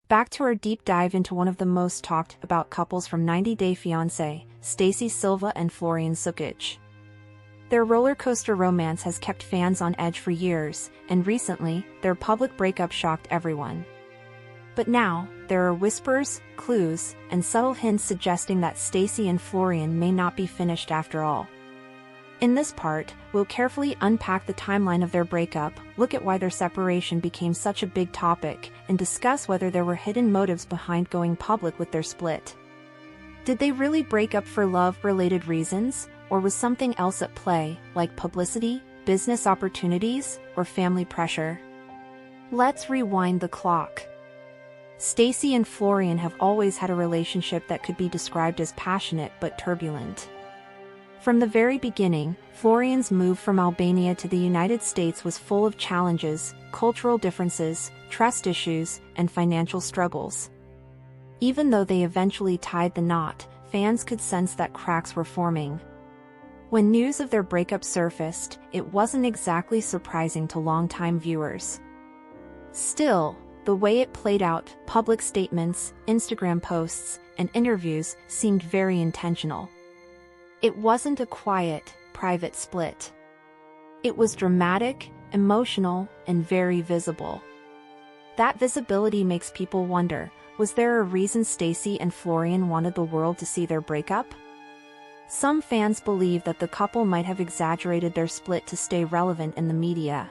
Back to our deep dive into one of the most talked about couples from 90 Day Fiancé, Stacey Silva and Florian Sukaj. Their rollercoaster romance has kept fans on edge for years, and recently, their public breakup shocked everyone. But now, there are whispers, clues, and subtle hints suggesting that Stacey and Florian may not be finished after all. In this part, we'll carefully unpack the timeline of their breakup, look at why their separation became such a big topic, and discuss whether there were hidden motives behind going public with their split. Did they really break up for love-related reasons, or was something else at play, like publicity, business opportunities, or family pressure? Let's rewind the clock. Stacey and Florian have always had a relationship that could be described as passionate but turbulent. From the very beginning, Florian's move from Albania to the United States was full of challenges, cultural differences, trust issues, and financial struggles. Even though they eventually tied the knot, fans could sense that cracks were forming. When news of their breakup surfaced, it wasn't exactly surprising to longtime viewers. Still, the way it played out, public statements, Instagram posts, and interviews seemed very intentional. It wasn't a quiet, private split. It was dramatic, emotional, and very visible. That visibility makes people wonder, was there a reason Stacey and Florian wanted the world to see their breakup? Some fans believe that the couple might have exaggerated their split to stay relevant in the media.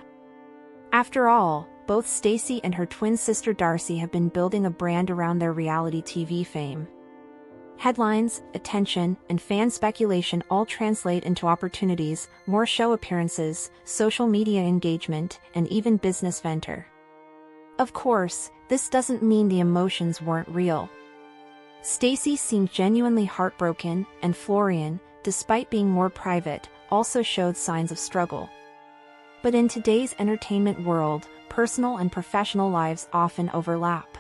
After all, both Stacey and her twin sister Darcy have been building a brand around their reality TV fame. Headlines, attention, and fan speculation all translate into opportunities, more show appearances, social media engagement, and even business venture. Of course, this doesn't mean the emotions weren't real. Stacey seemed genuinely heartbroken, and Florian, despite being more private, also showed signs of struggle. But in today's entertainment world, personal and professional lives often overlap.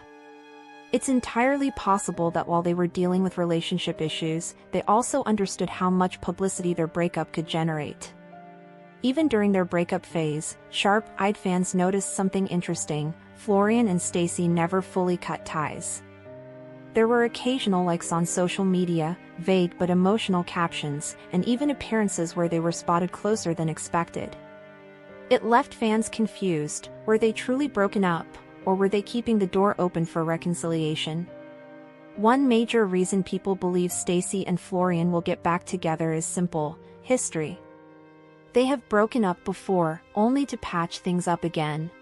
It's entirely possible that while they were dealing with relationship issues, they also understood how much publicity their breakup could generate. Even during their breakup phase, sharp-eyed fans noticed something interesting: Florian and Stacey never fully cut ties. There were occasional likes on social media, vague but emotional captions, and even appearances where they were spotted closer than expected. It left fans confused: were they truly broken up, or were they keeping the door open for reconciliation? One major reason people believe Stacey and Florian will get back together is simple: history. They have broken up before, only to patch things up again.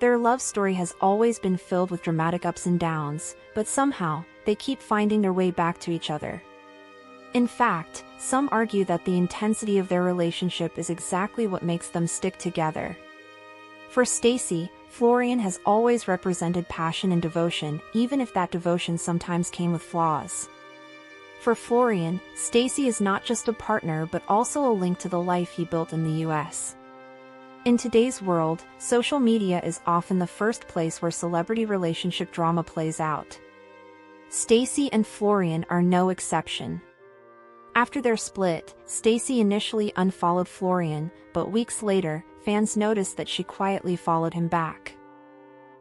Their love story has always been filled with dramatic ups and downs, but somehow, they keep finding their way back to each other. In fact, some argue that the intensity of their relationship is exactly what makes them stick together. For Stacey, Florian has always represented passion and devotion, even if that devotion sometimes came with flaws. For Florian, Stacey is not just a partner but also a link to the life he built in the US. In today's world, social media is often the first place where celebrity relationship drama plays out. Stacey and Florian are no exception. After their split, Stacey initially unfollowed Florian, but weeks later, fans noticed that she quietly followed him back.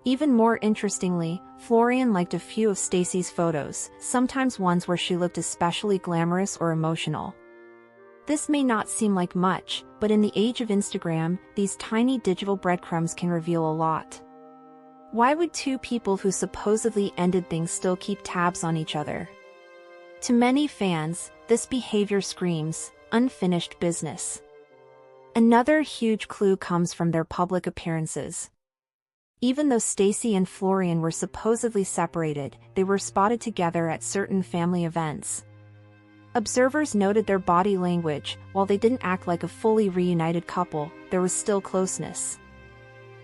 Even more interestingly, Florian liked a few of Stacey's photos, sometimes ones where she looked especially glamorous or emotional. This may not seem like much, but in the age of Instagram, these tiny digital breadcrumbs can reveal a lot. Why would two people who supposedly ended things still keep tabs on each other? To many fans, this behavior screams unfinished business. Another huge clue comes from their public appearances. Even though Stacey and Florian were supposedly separated, they were spotted together at certain family events. Observers noted their body language. While they didn't act like a fully reunited couple, there was still closeness.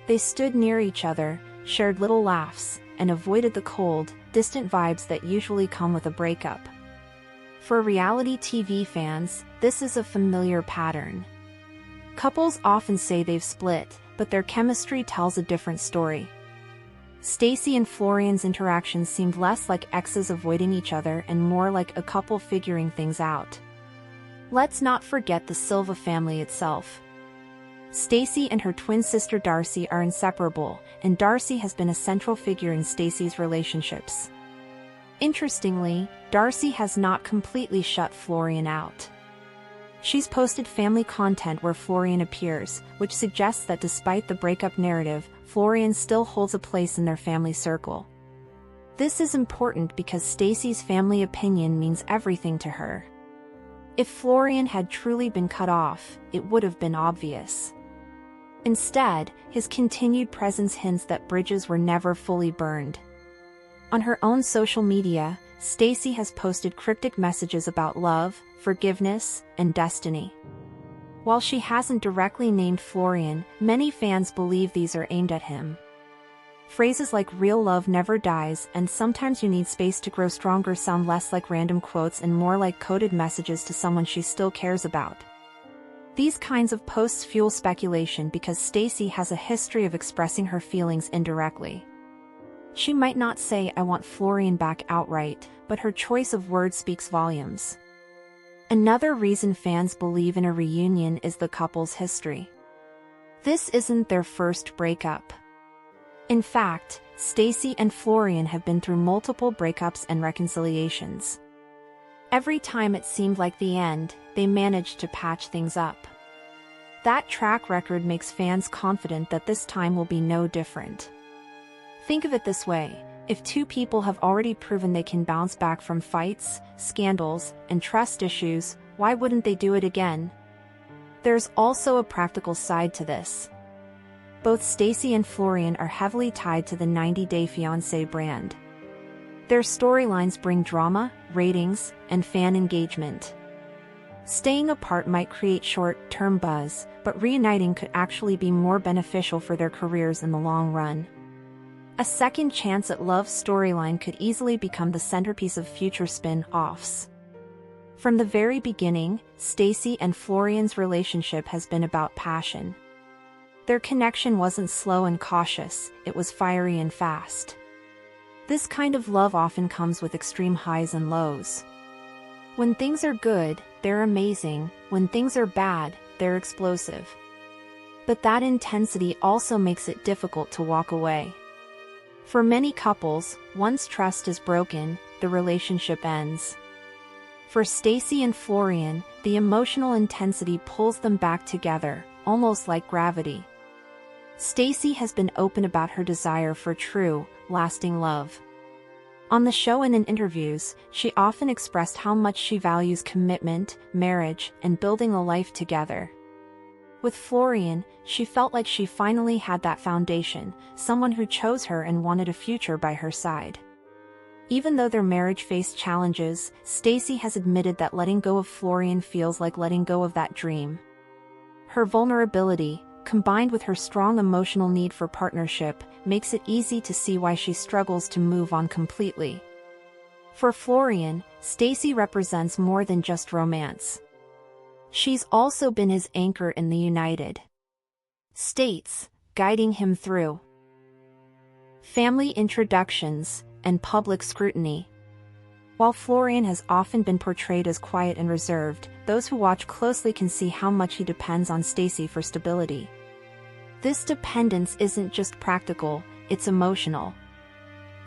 They stood near each other, shared little laughs, and avoided the cold, distant vibes that usually come with a breakup. For reality TV fans, this is a familiar pattern. Couples often say they've split, but their chemistry tells a different story. Stacey and Florian's interactions seemed less like exes avoiding each other and more like a couple figuring things out. Let's not forget the Silva family itself. Stacey and her twin sister Darcy are inseparable, and Darcy has been a central figure in Stacey's relationships. Interestingly, Darcy has not completely shut Florian out. She's posted family content where Florian appears, which suggests that despite the breakup narrative, Florian still holds a place in their family circle. This is important because Stacey's family opinion means everything to her. If Florian had truly been cut off, it would have been obvious. Instead, his continued presence hints that bridges were never fully burned. On her own social media, Stacey has posted cryptic messages about love, forgiveness, and destiny. While she hasn't directly named Florian, many fans believe these are aimed at him. Phrases like "real love never dies" and "sometimes you need space to grow stronger" sound less like random quotes and more like coded messages to someone she still cares about. These kinds of posts fuel speculation because Stacey has a history of expressing her feelings indirectly. She might not say "I want Florian back" outright, but her choice of words speaks volumes. Another reason fans believe in a reunion is the couple's history. This isn't their first breakup. In fact, Stacey and Florian have been through multiple breakups and reconciliations. Every time it seemed like the end, they managed to patch things up. That track record makes fans confident that this time will be no different. Think of it this way: if two people have already proven they can bounce back from fights, scandals, and trust issues, why wouldn't they do it again? There's also a practical side to this. Both Stacey and Florian are heavily tied to the 90 Day Fiancé brand. Their storylines bring drama, ratings, and fan engagement. Staying apart might create short-term buzz, but reuniting could actually be more beneficial for their careers in the long run. A second chance at love storyline could easily become the centerpiece of future spin-offs. From the very beginning, Stacey and Florian's relationship has been about passion. Their connection wasn't slow and cautious, it was fiery and fast. This kind of love often comes with extreme highs and lows. When things are good, they're amazing; when things are bad, they're explosive. But that intensity also makes it difficult to walk away. For many couples, once trust is broken, the relationship ends. For Stacey and Florian, the emotional intensity pulls them back together, almost like gravity. Stacey has been open about her desire for true, lasting love. On the show and in interviews, she often expressed how much she values commitment, marriage, and building a life together. With Florian, she felt like she finally had that foundation, someone who chose her and wanted a future by her side. Even though their marriage faced challenges, Stacey has admitted that letting go of Florian feels like letting go of that dream. Her vulnerability, combined with her strong emotional need for partnership, makes it easy to see why she struggles to move on completely. For Florian, Stacey represents more than just romance. She's also been his anchor in the United States, guiding him through family introductions and public scrutiny. While Florian has often been portrayed as quiet and reserved, those who watch closely can see how much he depends on Stacey for stability. This dependence isn't just practical, it's emotional.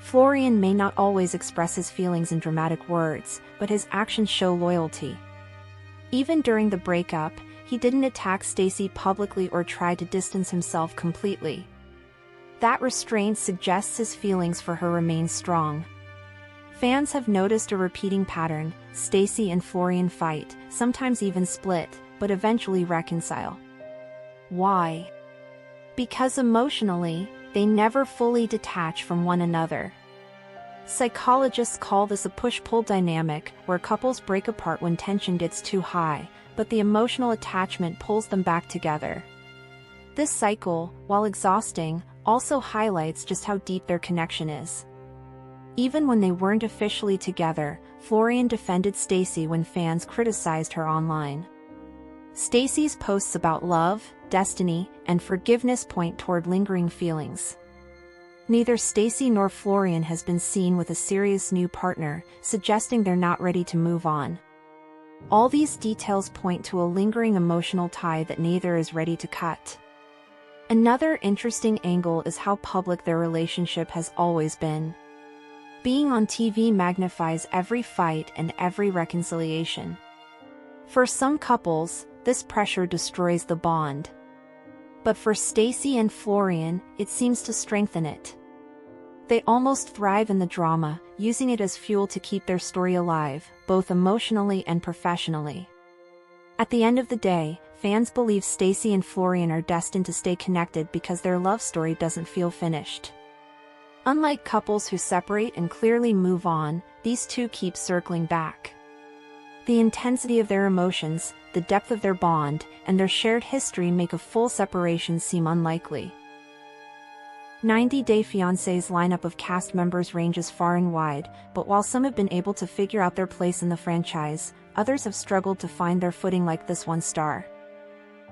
Florian may not always express his feelings in dramatic words, but his actions show loyalty. Even during the breakup, he didn't attack Stacey publicly or try to distance himself completely. That restraint suggests his feelings for her remain strong. Fans have noticed a repeating pattern: Stacey and Florian fight, sometimes even split, but eventually reconcile. Why? Because emotionally, they never fully detach from one another. Psychologists call this a push-pull dynamic, where couples break apart when tension gets too high, but the emotional attachment pulls them back together. This cycle, while exhausting, also highlights just how deep their connection is. Even when they weren't officially together, Florian defended Stacey when fans criticized her online. Stacey's posts about love, destiny, and forgiveness point toward lingering feelings. Neither Stacey nor Florian has been seen with a serious new partner, suggesting they're not ready to move on. All these details point to a lingering emotional tie that neither is ready to cut. Another interesting angle is how public their relationship has always been. Being on TV magnifies every fight and every reconciliation. For some couples, this pressure destroys the bond. But for Stacey and Florian, it seems to strengthen it. They almost thrive in the drama, using it as fuel to keep their story alive, both emotionally and professionally. At the end of the day, fans believe Stacey and Florian are destined to stay connected because their love story doesn't feel finished. Unlike couples who separate and clearly move on, these two keep circling back. The intensity of their emotions, the depth of their bond, and their shared history make a full separation seem unlikely. 90 Day Fiancé's lineup of cast members ranges far and wide, but while some have been able to figure out their place in the franchise, others have struggled to find their footing like this one star.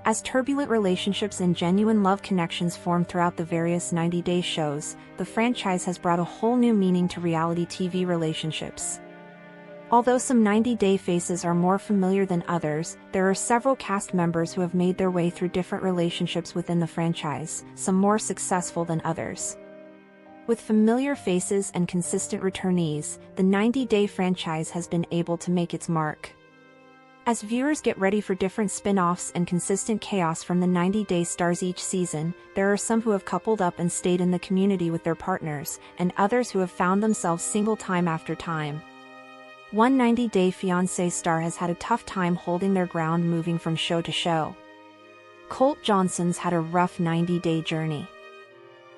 As turbulent relationships and genuine love connections form throughout the various 90 Day shows, the franchise has brought a whole new meaning to reality TV relationships. Although some 90 Day faces are more familiar than others, there are several cast members who have made their way through different relationships within the franchise, some more successful than others. With familiar faces and consistent returnees, the 90 Day franchise has been able to make its mark. As viewers get ready for different spin-offs and consistent chaos from the 90 Day stars each season, there are some who have coupled up and stayed in the community with their partners, and others who have found themselves single time after time. One 90 Day Fiancé star has had a tough time holding their ground moving from show to show. Colt Johnson's had a rough 90-day journey.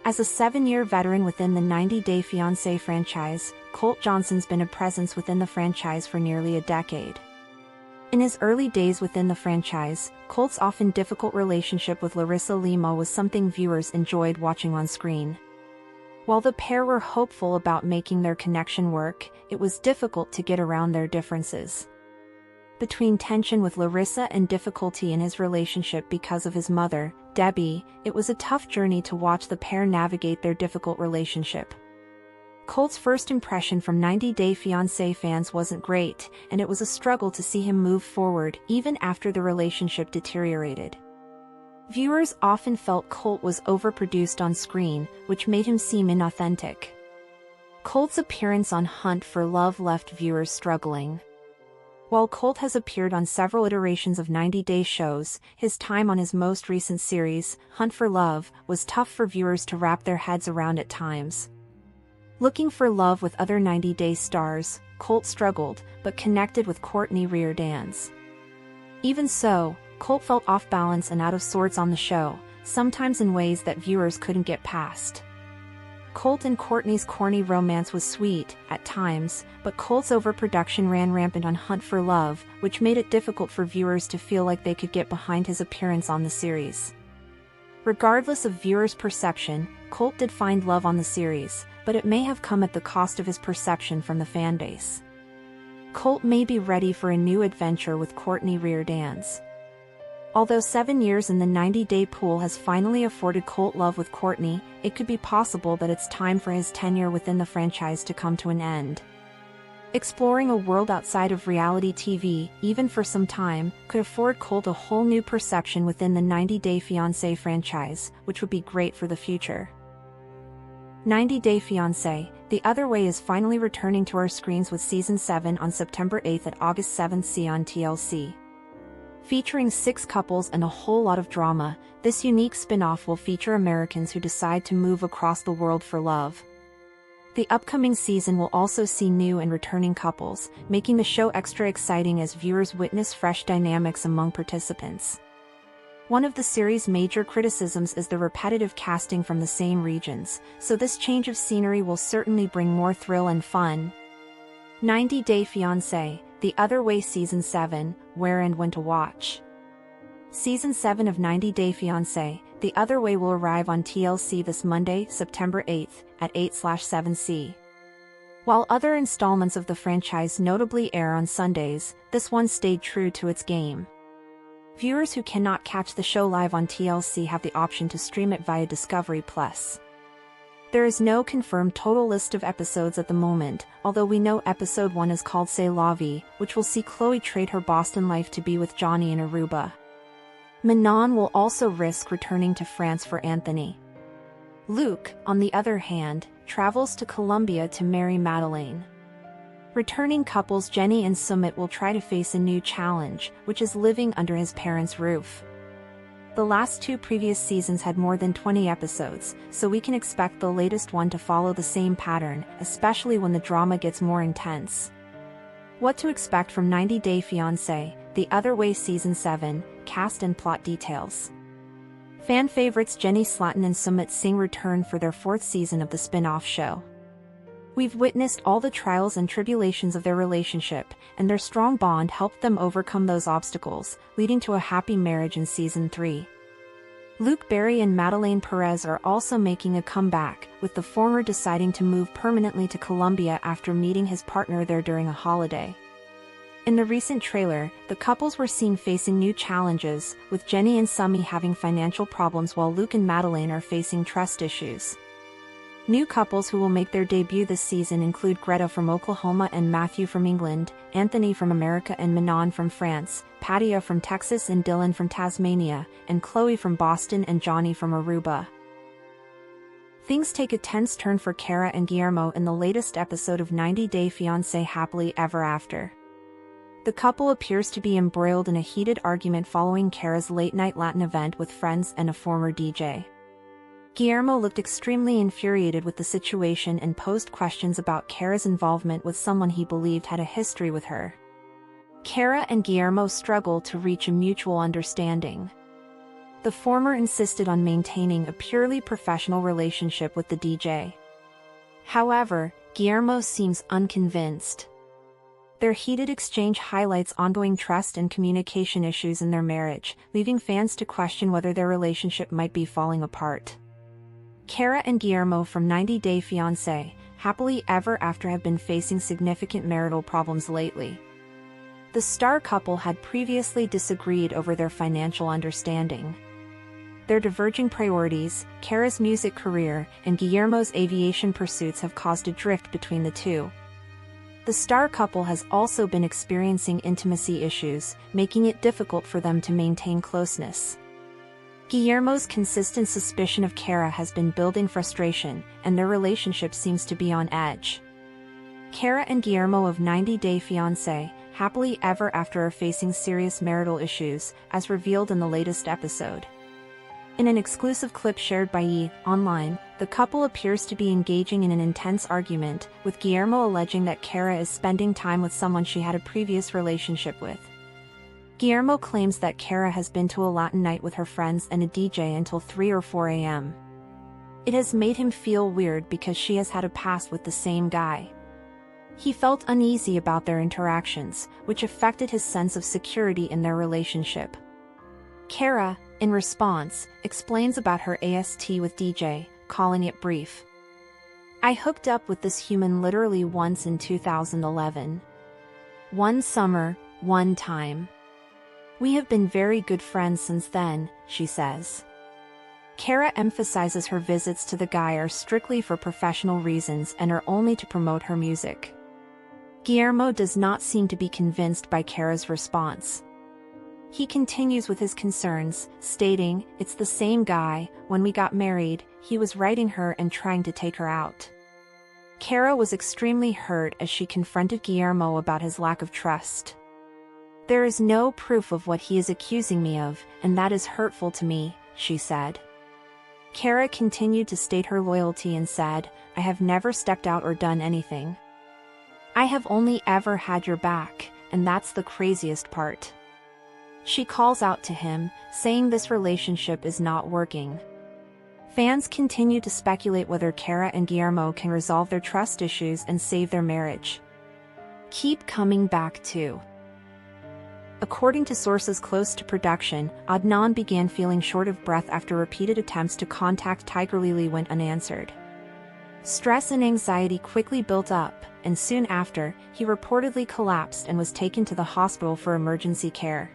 As a 7-year veteran within the 90 Day Fiancé franchise, Colt Johnson's been a presence within the franchise for nearly a decade. In his early days within the franchise, Colt's often difficult relationship with Larissa Lima was something viewers enjoyed watching on screen. While the pair were hopeful about making their connection work, it was difficult to get around their differences. Between tension with Larissa and difficulty in his relationship because of his mother, Debbie, it was a tough journey to watch the pair navigate their difficult relationship. Colt's first impression from 90 Day Fiancé fans wasn't great, and it was a struggle to see him move forward even after the relationship deteriorated. Viewers often felt Colt was overproduced on screen, which made him seem inauthentic. Colt's appearance on Hunt for Love left viewers struggling. While Colt has appeared on several iterations of 90 Day shows, his time on his most recent series, Hunt for Love, was tough for viewers to wrap their heads around at times. Looking for love with other 90 Day stars, Colt struggled, but connected with Courtney Reardance. Even so, Colt felt off balance and out of sorts on the show, sometimes in ways that viewers couldn't get past. Colt and Courtney's corny romance was sweet, at times, but Colt's overproduction ran rampant on Hunt for Love, which made it difficult for viewers to feel like they could get behind his appearance on the series. Regardless of viewers' perception, Colt did find love on the series, but it may have come at the cost of his perception from the fanbase. Colt may be ready for a new adventure with Courtney Reardance. Although 7 years in the 90 Day pool has finally afforded Colt love with Courtney, it could be possible that it's time for his tenure within the franchise to come to an end. Exploring a world outside of reality TV, even for some time, could afford Colt a whole new perception within the 90 Day Fiancé franchise, which would be great for the future. 90 Day Fiancé, The Other Way is finally returning to our screens with Season 7 on September 8th at August 7th on TLC. Featuring 6 couples and a whole lot of drama, this unique spin-off will feature Americans who decide to move across the world for love. The upcoming season will also see new and returning couples, making the show extra exciting as viewers witness fresh dynamics among participants. One of the series' major criticisms is the repetitive casting from the same regions, so this change of scenery will certainly bring more thrill and fun. 90 Day Fiancé, The Other Way Season 7, Where and When to Watch. Season 7 of 90 Day Fiancé, The Other Way will arrive on TLC this Monday, September 8th, at 8/7C. While other installments of the franchise notably air on Sundays, this one stayed true to its game. Viewers who cannot catch the show live on TLC have the option to stream it via Discovery+. There is no confirmed total list of episodes at the moment, although we know episode 1 is called C'est la vie, which will see Chloe trade her Boston life to be with Johnny in Aruba. Manon will also risk returning to France for Anthony. Luke, on the other hand, travels to Colombia to marry Madeleine. Returning couples Jenny and Sumit will try to face a new challenge, which is living under his parents' roof. The last 2 previous seasons had more than 20 episodes, so we can expect the latest one to follow the same pattern, especially when the drama gets more intense. What to expect from 90 Day Fiancé, The Other Way Season 7, cast and plot details. Fan favorites Jenny Slatan and Sumit Singh return for their 4th season of the spin-off show. We've witnessed all the trials and tribulations of their relationship, and their strong bond helped them overcome those obstacles, leading to a happy marriage in Season 3. Luke Barry and Madeleine Perez are also making a comeback, with the former deciding to move permanently to Colombia after meeting his partner there during a holiday. In the recent trailer, the couples were seen facing new challenges, with Jenny and Sumi having financial problems while Luke and Madeleine are facing trust issues. New couples who will make their debut this season include Greta from Oklahoma and Matthew from England, Anthony from America and Manon from France, Patia from Texas and Dylan from Tasmania, and Chloe from Boston and Johnny from Aruba. Things take a tense turn for Cara and Guillermo in the latest episode of 90 Day Fiancé Happily Ever After. The couple appears to be embroiled in a heated argument following Cara's late-night Latin event with friends and a former DJ. Guillermo looked extremely infuriated with the situation and posed questions about Cara's involvement with someone he believed had a history with her. Cara and Guillermo struggled to reach a mutual understanding. The former insisted on maintaining a purely professional relationship with the DJ. However, Guillermo seems unconvinced. Their heated exchange highlights ongoing trust and communication issues in their marriage, leaving fans to question whether their relationship might be falling apart. Cara and Guillermo from 90 Day Fiancé, Happily Ever After have been facing significant marital problems lately. The star couple had previously disagreed over their financial understanding. Their diverging priorities, Cara's music career and Guillermo's aviation pursuits have caused a drift between the two. The star couple has also been experiencing intimacy issues, making it difficult for them to maintain closeness. Guillermo's consistent suspicion of Cara has been building frustration, and their relationship seems to be on edge. Cara and Guillermo of 90 Day Fiancé, Happily Ever After are facing serious marital issues, as revealed in the latest episode. In an exclusive clip shared by E! Online, the couple appears to be engaging in an intense argument, with Guillermo alleging that Cara is spending time with someone she had a previous relationship with. Guillermo claims that Cara has been to a Latin night with her friends and a DJ until 3 or 4 a.m. It has made him feel weird because she has had a past with the same guy. He felt uneasy about their interactions, which affected his sense of security in their relationship. Cara, in response, explains about her AST with DJ, calling it brief. "I hooked up with this human literally once in 2011. One summer, one time. We have been very good friends since then," she says. Cara emphasizes her visits to the guy are strictly for professional reasons and are only to promote her music. Guillermo does not seem to be convinced by Cara's response. He continues with his concerns, stating, "It's the same guy. When we got married, he was writing her and trying to take her out." Cara was extremely hurt as she confronted Guillermo about his lack of trust. "There is no proof of what he is accusing me of, and that is hurtful to me," she said. Cara continued to state her loyalty and said, "I have never stepped out or done anything. I have only ever had your back, and that's the craziest part." She calls out to him, saying this relationship is not working. Fans continue to speculate whether Cara and Guillermo can resolve their trust issues and save their marriage. Keep coming back to. According to sources close to production, Adnan began feeling short of breath after repeated attempts to contact Tiger Lily went unanswered. Stress and anxiety quickly built up, and soon after, he reportedly collapsed and was taken to the hospital for emergency care.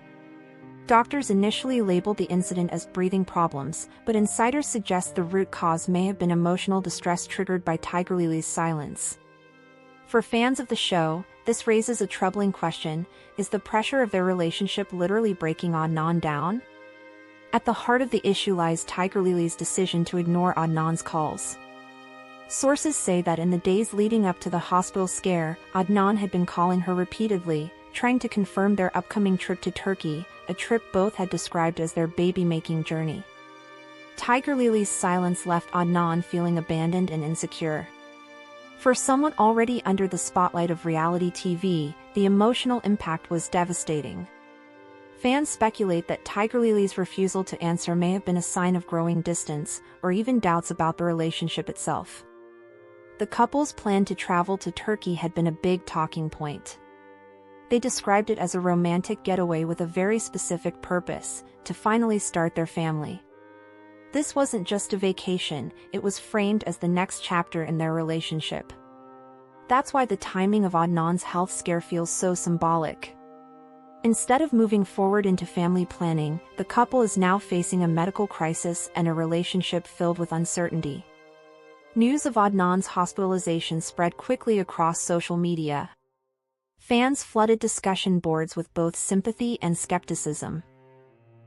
Doctors initially labeled the incident as breathing problems, but insiders suggest the root cause may have been emotional distress triggered by Tiger Lily's silence. For fans of the show, this raises a troubling question: is the pressure of their relationship literally breaking Adnan down? At the heart of the issue lies Tiger Lily's decision to ignore Adnan's calls. Sources say that in the days leading up to the hospital scare, Adnan had been calling her repeatedly, trying to confirm their upcoming trip to Turkey, a trip both had described as their baby-making journey. Tiger Lily's silence left Adnan feeling abandoned and insecure. For someone already under the spotlight of reality TV, the emotional impact was devastating. Fans speculate that Tiger Lily's refusal to answer may have been a sign of growing distance, or even doubts about the relationship itself. The couple's plan to travel to Turkey had been a big talking point. They described it as a romantic getaway with a very specific purpose, to finally start their family. This wasn't just a vacation, it was framed as the next chapter in their relationship. That's why the timing of Adnan's health scare feels so symbolic. Instead of moving forward into family planning, the couple is now facing a medical crisis and a relationship filled with uncertainty. News of Adnan's hospitalization spread quickly across social media. Fans flooded discussion boards with both sympathy and skepticism.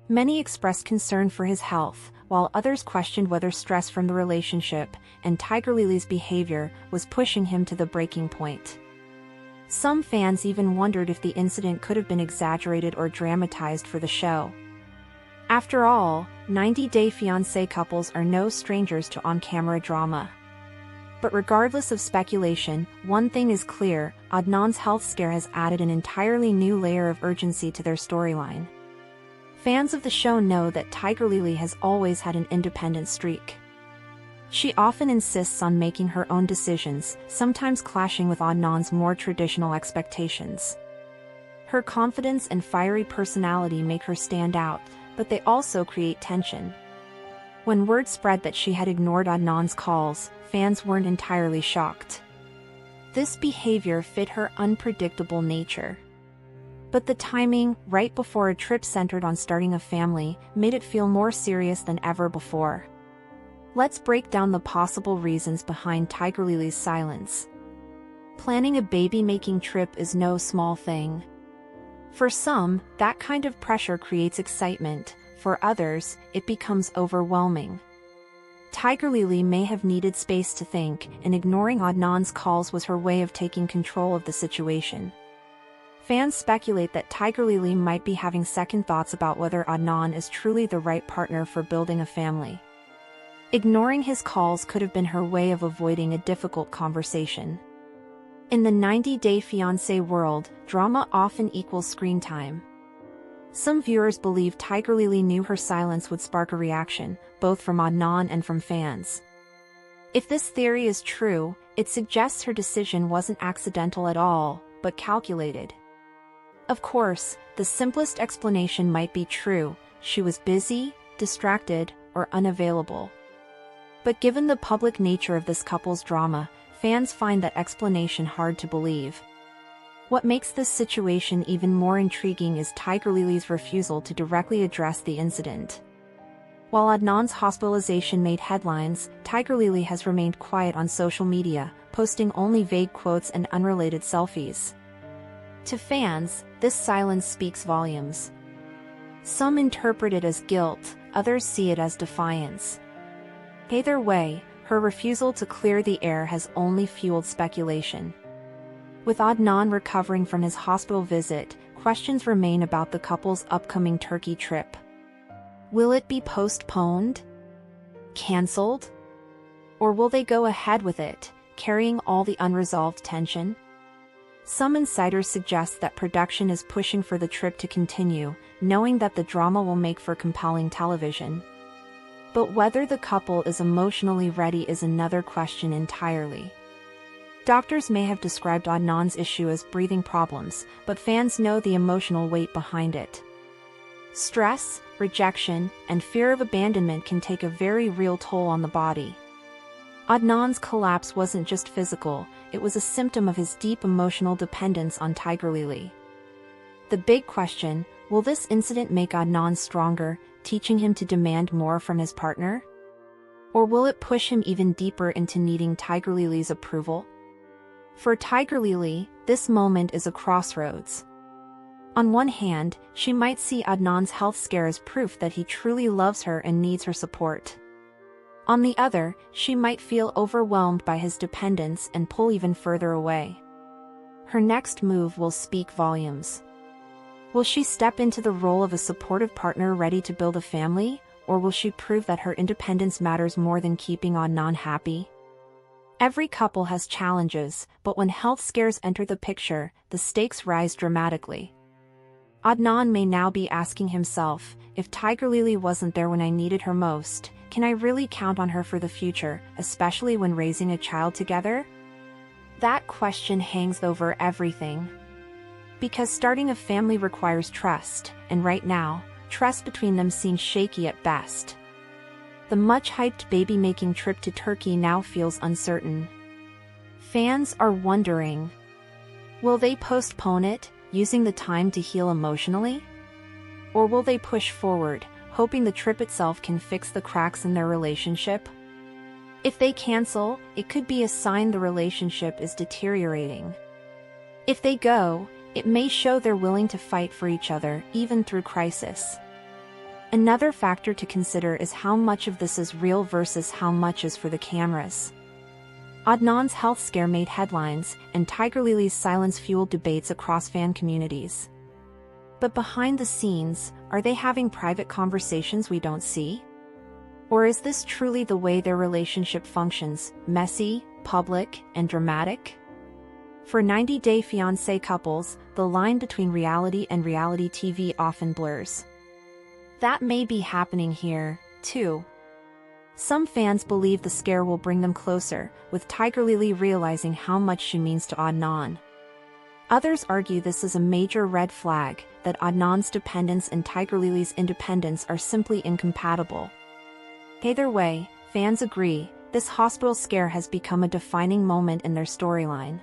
Many expressed concern for his health, while others questioned whether stress from the relationship and Tiger Lily's behavior was pushing him to the breaking point. Some fans even wondered if the incident could have been exaggerated or dramatized for the show. After all, 90-day fiancé couples are no strangers to on-camera drama. But regardless of speculation, one thing is clear: Adnan's health scare has added an entirely new layer of urgency to their storyline. Fans of the show know that Tiger Lily has always had an independent streak. She often insists on making her own decisions, sometimes clashing with Adnan's more traditional expectations. Her confidence and fiery personality make her stand out, but they also create tension. When word spread that she had ignored Adnan's calls, fans weren't entirely shocked. This behavior fit her unpredictable nature. But the timing, right before a trip centered on starting a family, made it feel more serious than ever before. Let's break down the possible reasons behind Tiger Lily's silence. Planning a baby-making trip is no small thing. For some, that kind of pressure creates excitement. For others, it becomes overwhelming. Tiger Lily may have needed space to think, and ignoring Adnan's calls was her way of taking control of the situation. Fans speculate that Tiger Lily might be having second thoughts about whether Adnan is truly the right partner for building a family. Ignoring his calls could have been her way of avoiding a difficult conversation. In the 90-day fiancé world, drama often equals screen time. Some viewers believe Tiger Lily knew her silence would spark a reaction, both from Adnan and from fans. If this theory is true, it suggests her decision wasn't accidental at all, but calculated. Of course, the simplest explanation might be true: she was busy, distracted, or unavailable. But given the public nature of this couple's drama, fans find that explanation hard to believe. What makes this situation even more intriguing is Tiger Lily's refusal to directly address the incident. While Adnan's hospitalization made headlines, Tiger Lily has remained quiet on social media, posting only vague quotes and unrelated selfies. To fans, this silence speaks volumes. Some interpret it as guilt, others see it as defiance. Either way, her refusal to clear the air has only fueled speculation. With Adnan recovering from his hospital visit, questions remain about the couple's upcoming Turkey trip. Will it be postponed? Cancelled? Or will they go ahead with it, carrying all the unresolved tension? Some insiders suggest that production is pushing for the trip to continue, knowing that the drama will make for compelling television. But whether the couple is emotionally ready is another question entirely. Doctors may have described Adnan's issue as breathing problems, but fans know the emotional weight behind it. Stress, rejection, and fear of abandonment can take a very real toll on the body. Adnan's collapse wasn't just physical, it was a symptom of his deep emotional dependence on Tiger Lily. The big question: will this incident make Adnan stronger, teaching him to demand more from his partner? Or will it push him even deeper into needing Tiger Lily's approval? For Tiger Lily, this moment is a crossroads. On one hand, she might see Adnan's health scare as proof that he truly loves her and needs her support. On the other, she might feel overwhelmed by his dependence and pull even further away. Her next move will speak volumes. Will she step into the role of a supportive partner ready to build a family, or will she prove that her independence matters more than keeping Adnan happy? Every couple has challenges, but when health scares enter the picture, the stakes rise dramatically. Adnan may now be asking himself, if Tiger Lily wasn't there when I needed her most, can I really count on her for the future, especially when raising a child together? That question hangs over everything. Because starting a family requires trust, and right now, trust between them seems shaky at best. The much-hyped baby-making trip to Turkey now feels uncertain. Fans are wondering, will they postpone it, using the time to heal emotionally? Or will they push forward, hoping the trip itself can fix the cracks in their relationship? If they cancel, it could be a sign the relationship is deteriorating. If they go, it may show they're willing to fight for each other, even through crisis. Another factor to consider is how much of this is real versus how much is for the cameras. Adnan's health scare made headlines, and Tiger Lily's silence fueled debates across fan communities. But behind the scenes, are they having private conversations we don't see? Or is this truly the way their relationship functions, messy, public, and dramatic? For 90-day fiancé couples, the line between reality and reality TV often blurs. That may be happening here, too. Some fans believe the scare will bring them closer, with Tiger Lily realizing how much she means to Adnan. Others argue this is a major red flag, that Adnan's dependence and Tiger Lily's independence are simply incompatible. Either way, fans agree, this hospital scare has become a defining moment in their storyline.